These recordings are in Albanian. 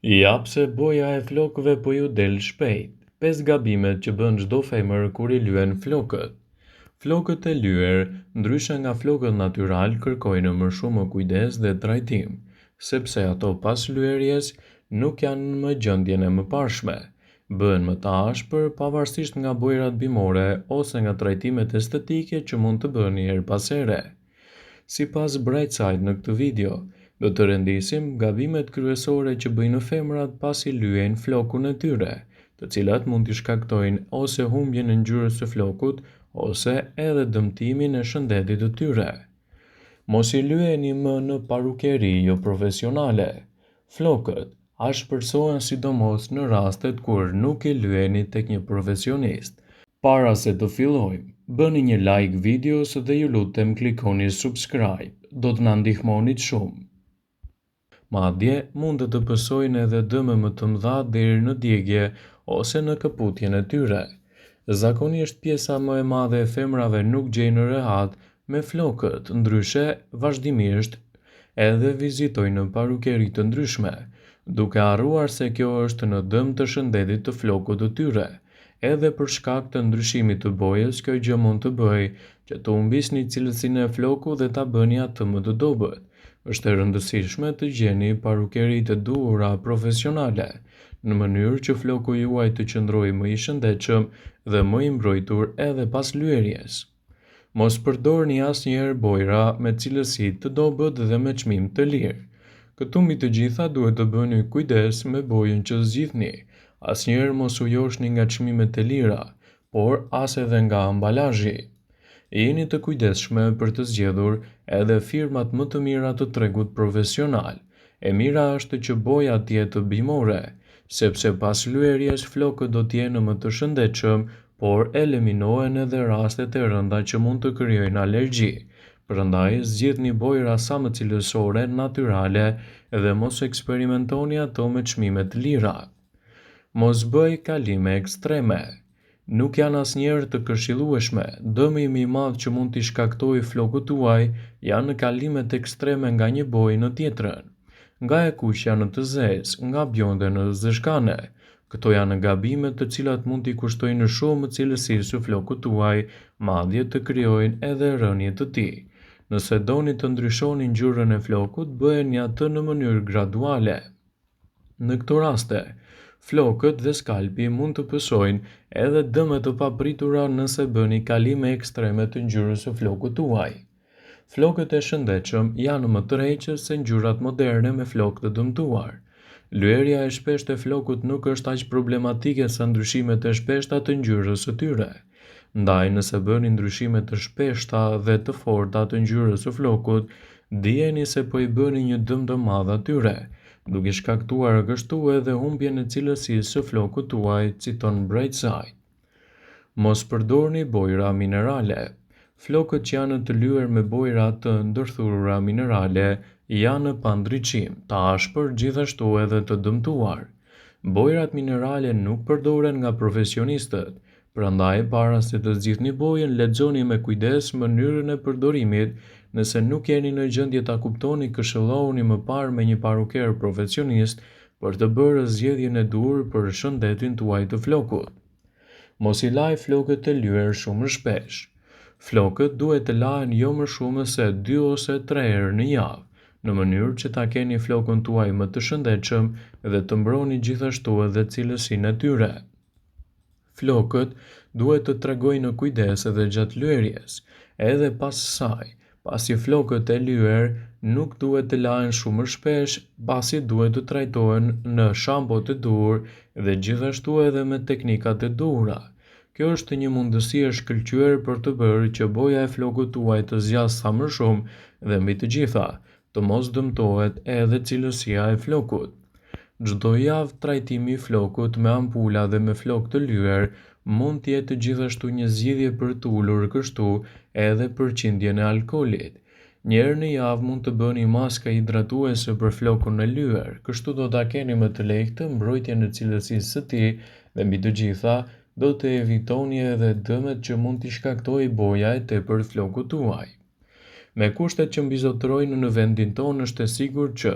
Ja pse boja e flokëve po ju del shpejt. 5 gabimet që bën çdo femër kur i lyen flokët. Flokët e lyer, ndryshe nga flokët natyral, kërkojnë më shumë kujdes dhe trajtim, sepse ato pas lyerjes nuk janë më gjendjen e mëparshme. Bëhen më të ashpër pavarësisht nga bojrat bimore ose nga trajtimet estetike që mund të bëni her pas here. Sipas Brightside në këtë video, do të rendisim gabimet kryesore që bëjnë femrat pasi lyejnë flokun e tyre, të cilat mund t'i shkaktojnë ose humbjen e ngjyrës së flokut ose edhe dëmtimin e shëndetit të tyre. Mos i lyeni më në parukeri jo profesionale. Flokët ashpërsohen sidomos në rastet kur nuk i lyeni tek një profesionist. Para se të fillojmë, bëni një like videos dhe ju lutem klikoni subscribe, do të na ndihmonit shumë. Madje mund të pësojnë edhe dëme më të mëdha deri në djegje ose në këputjen e tyre. Zakonisht pjesa më e madhe e femrave nuk gjejnë rehat me flokët, ndryshe vazhdimisht edhe vizitojnë parukeri të ndryshme, duke harruar se kjo është në dëm të shëndetit të flokut të tyre. Edhe për shkak të ndryshimit të bojës, kjo gjë mund të bëjë që të humbisni cilësinë e flokut dhe ta bëni atë më të dobët. Është e rëndësishme të gjeni parukeri të duhura profesionale, në mënyrë që floku juaj të qëndrojë më i shëndetshëm dhe më i mbrojtur edhe pas lyerjes. Mos përdorni asnjëherë bojra me cilësi të dobët dhe me çmim të lirë. Këtu mbi të gjitha duhet të bëni kujdes me bojën që zgjidhni. Asnjëherë mos u joshni nga çmimet e lira, por as edhe nga ambalazhi. Jeni të kujdesshme për të zgjedhur edhe firmat më të mira të tregut profesional. E mira është që boja të jetë bimore, sepse pas lyerjes flokët do të jenë më të shëndetshëm, por eliminohen edhe rastet e rënda që mund të krijojnë alergji. Prandaj zgjidhni bojra sa më cilësore, natyrale dhe mos eksperimentoni ato me çmime të lira. Mos bëj kalime ekstreme. Nuk janë asnjëherë të këshillueshme. Dëmi më i madh që mund t'i shkaktojë flokut tuaj janë kalimet ekstreme nga një bojë në tjetrën. Nga e kuqja në të zezë, nga bjonde në zeshkane. Këto janë gabime të cilat mund t'i kushtojnë shumë cilësisë së flokut tuaj, madje të krijojnë edhe rënje të tij. Nëse doni të ndryshoni ngjyrën e flokut, bëheni atë në mënyrë graduale. Në këto raste, flokët dhe skalpi mund të pësojnë edhe dëme të papritura nëse bëni kalime ekstreme të ngjyrës së flokut tuaj. Flokët e shëndetshëm janë më të rreqës se ngjyrat moderne me flokë të dëmtuar. Lyerja e shpeshtë e flokut nuk është aq problematike sa ndryshimet e shpeshta të ngjyrës së tyre. Ndaj nëse bëni ndryshime të shpeshta dhe të forta të ngjyrës së flokut, dijeni se po i bëni një dëm të madh atyre, duke shkaktuar kështu edhe humbjen e cilësisë së flokut tuaj, citon Brightside. Mos përdorni bojra minerale. Flokët që janë të lyer me bojra të ndërthurura minerale janë pa ndriçim, të ashpër gjithashtu edhe të dëmtuar. Bojrat minerale nuk përdoren nga profesionistët, prandaj para se të zgjidhni bojën, lexoni me kujdes mënyrën e përdorimit. Nëse nuk jeni në gjendje ta kuptoni, këshillohuni më parë me një paruker profesionist për të bërë zgjedhjen e duhur për shëndetin tuaj të flokut. Mos i laj flokët e lyer shumë shpesh. Flokët duhet të lahen jo më shumë se 2 ose 3 herë në javë, në mënyrë që ta keni flokun tuaj më të shëndetshëm dhe të mbroni gjithashtu edhe cilësinë e tyre. Flokët duhet të tregojnë kujdes edhe gjatë lyerjes, edhe pas saj. Pasi flokët e lyer nuk duhet të lahen shumë shpesh, pasi duhet të trajtohen në shampo të duhur dhe gjithashtu edhe me teknikat e duhura. Kjo është një mundësi e shkëlqyer për të bërë që boja e flokut tuaj të zgjasë sa më shumë dhe mbi të gjitha, të mos dëmtohet edhe cilësia e flokut. Çdo javë trajtimi i flokut me ampula dhe me flokë të lyer mund të jetë gjithashtu një zgjidhje për të ulur kështu edhe përqindjen e alkoolit. Një herë në javë mund të bëni maska hidratuese për flokun e lyer, kështu do ta keni më të lehtë mbrojtjen e cilësisë së tij dhe mbi të gjitha do të evitoni edhe dëmet që mund t'i shkaktojë boja e tepërt flokut tuaj. Me kushtet që mbizotërojnë në vendin tonë është e sigurt që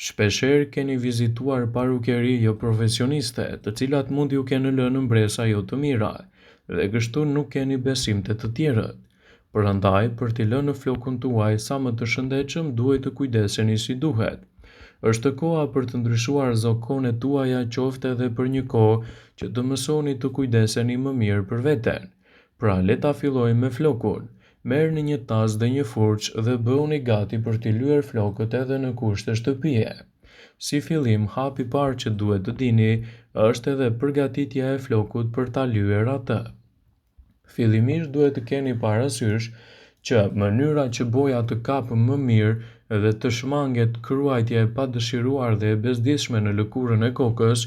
shpeshherë keni vizituar parukeri jo profesioniste, të cilat mund ju kenë lënë mbresa jo të mira, dhe kështu nuk keni besim të tjerët. Prandaj, për t'i lënë flokun tuaj sa më të shëndetshëm, duhet të kujdeseni si duhet. Është koha për të ndryshuar zokonet tuaja, qoftë edhe për një kohë që të mësoni të kujdeseni më mirë për veten. Pra, le ta fillojmë me flokun. Merrni një tas dhe një furçë dhe bëhuni gati për t'i lyer flokët edhe në kushte shtëpie. Si fillim, hapi i parë që duhet të dini është edhe përgatitja e flokut për ta lyer atë. Fillimisht duhet të keni parasysh që mënyra që boja të kapë më mirë dhe të shmanget kruajtja e padëshiruar dhe e bezdisshme në lëkurën e kokës,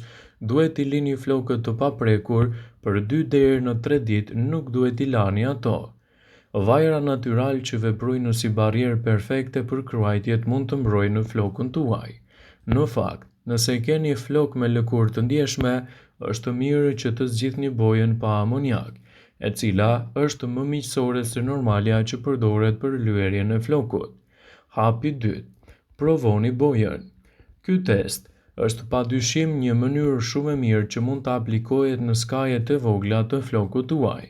duhet t'i lini flokët të paprekur për 2 deri në 3 ditë, nuk duhet t'i lani ato. Vajra natyral që veprojnë si barierë perfekte për kruajtjet mund të mbrojnë flokun tuaj. Në fakt, nëse keni flok me lëkurë të ndjeshme, është mirë që të zgjidhni bojën pa amoniak, e cila është më miqësore se normalja që përdoret për lyerjen e flokut. Hapi 2. Provoni bojën. Ky test është padyshim një mënyrë shumë e mirë që mund të aplikohet në skajet e vogla të flokut tuaj.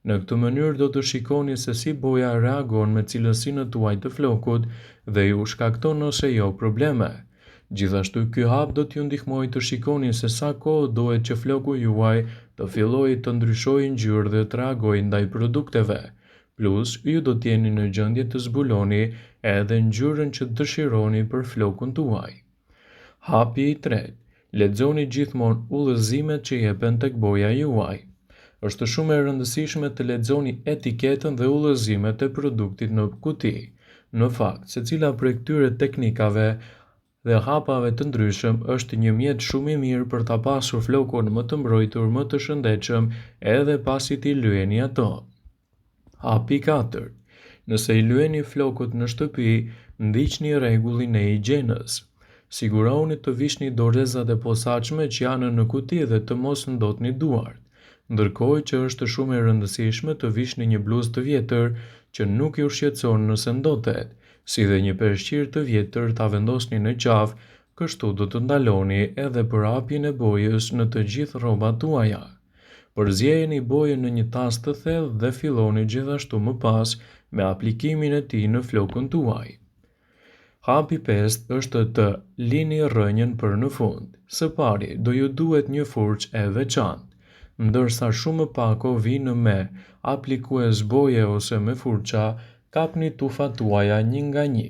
Në këtë mënyrë do të shikoni se si boja reagon me cilësinë tuaj të flokut dhe ju shkakton ose jo probleme. Gjithashtu, ky hap do t'ju ndihmojë të shikoni se sa kohë duhet që floku juaj të fillojë të ndryshojë ngjyrë dhe të reagojë ndaj produkteve. Plus, ju do t'jeni në gjendje të zbuloni edhe ngjyrën që dëshironi për flokun tuaj. Hapi i 3. Lexoni gjithmonë udhëzimet që jepen tek boja juaj. Është shumë e rëndësishme të lexoni etiketën dhe udhëzimet e produktit në kuti. Në fakt, secila prej këtyre teknikave dhe hapave të ndryshëm është një mjet shumë i mirë për ta pasur flokun më të mbrojtur, më të shëndetshëm edhe pasi t'i lyeni ato. Hapi 4. Nëse i lyeni flokut në shtëpi, ndiqni rregullin e higjienës. Sigurohuni të vishni dorezat e posaçme që janë në kuti dhe të mos ndotni duart. Ndërkohë që është shumë e rëndësishme të vishni një bluzë të vjetër që nuk ju shqetëson nëse ndotet, si dhe një peshqir të vjetër ta vendosni në qafë, kështu do të ndaloni edhe përhapjen e bojës në të gjithë rrobat tuaja. Përzjejeni bojën në një tas të thellë dhe filloni gjithashtu më pas me aplikimin e tij në flokun tuaj. Hapi 5 është të lini rrënjën për në fund. Së pari, do ju duhet një furçë e veçantë. Ndërsa shumë pako vinë me aplikues boje ose me furça, kapni tufat tuaja një nga një.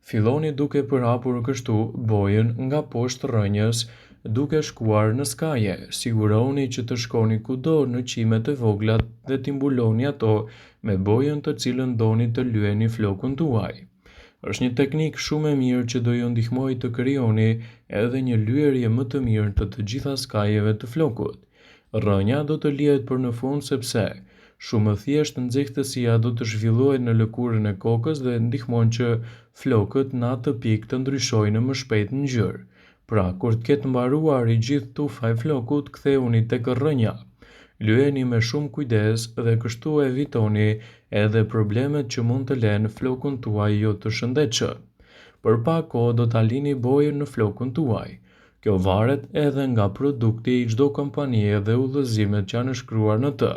Filloni duke përhapur kështu bojën nga poshtë rrënjës, duke shkuar në skaje. Sigurohuni që të shkoni kudo në qimet e vogla dhe t'i mbuloni ato me bojën të cilën doni të lyeni flokun tuaj. Është një teknikë shumë e mirë që do ju ndihmojë të krijoni edhe një lyerje më të mirë të gjitha skajeve të flokut. Rrënja do të lihet për në fund sepse shumë thjesht nxehtësia do të zhvillohet në lëkurën e kokës dhe ndihmon që flokët në atë pikë të ndryshojnë më shpejt ngjyrë. Pra, kur të ketë mbaruar i gjithë tufa e flokut, ktheuni tek rrënja. Lyeni me shumë kujdes dhe kështu evitoni edhe problemet që mund të lënë flokun tuaj jo të shëndetshëm. Për pak kohë do ta lini bojën në flokun tuaj. Kjo varet edhe nga produkti i çdo kompanie dhe udhëzimet që janë shkruar në të,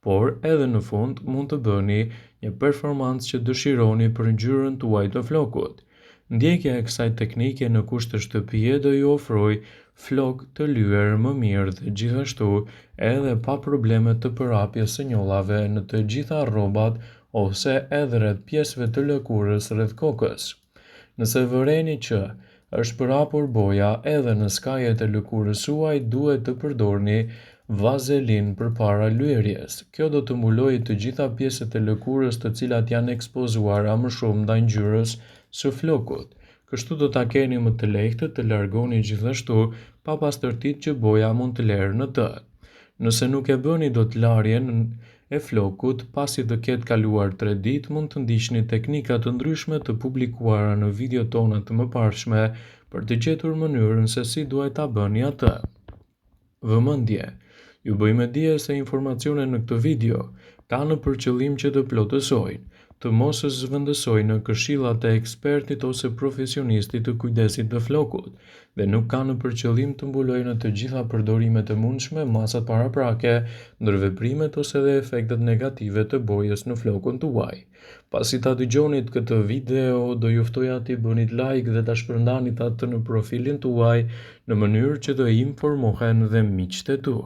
por edhe në fund mund të bëni një performancë që dëshironi për ngjyrën tuaj të flokut. Ndjekja e kësaj teknike në kushte shtëpie do ju ofrojë flok të lyer më mirë dhe gjithashtu edhe pa probleme të përhapjes së njollave në të gjitha rrobat ose edhe rreth pjesëve të lëkurës rreth kokës. Nëse vëreni që është përhapur boja edhe në skajet e lëkurës suaj, duhet të përdorni vazelinë përpara lyerjes. Kjo do të mbulojë të gjitha pjesët e lëkurës të cilat janë ekspozuara më shumë ndaj ngjyrës së flokut. Kështu do ta keni më të lehtë të largoni gjithashtu pa pastërtitë që boja mund të lërë në të. Nëse nuk e bëni dot larjen e flokut, pasi të ketë kaluar 3 ditë, mund të ndiqni teknika të ndryshme të publikuara në video tona të mëparshme për të gjetur mënyrën se si duhet ta bëni atë. Vëmendje. Ju bëjmë dije se informacionet në këtë video kanë për qëllim që të plotësojnë, të mos zhvendësojnë në këshillat e ekspertit ose profesionistit të kujdesit të flokut, dhe nuk kanë për qëllim të mbulojnë në të gjitha përdorimet e mundshme masat paraprake, ndërveprimet ose edhe efektet negative të bojës në flokun tuaj. Pasi ta dëgjonit këtë video, do ju ftoja t'i bënit like dhe ta shpërndanit atë në profilin tuaj në mënyrë që të informohen dhe miqtë e tu.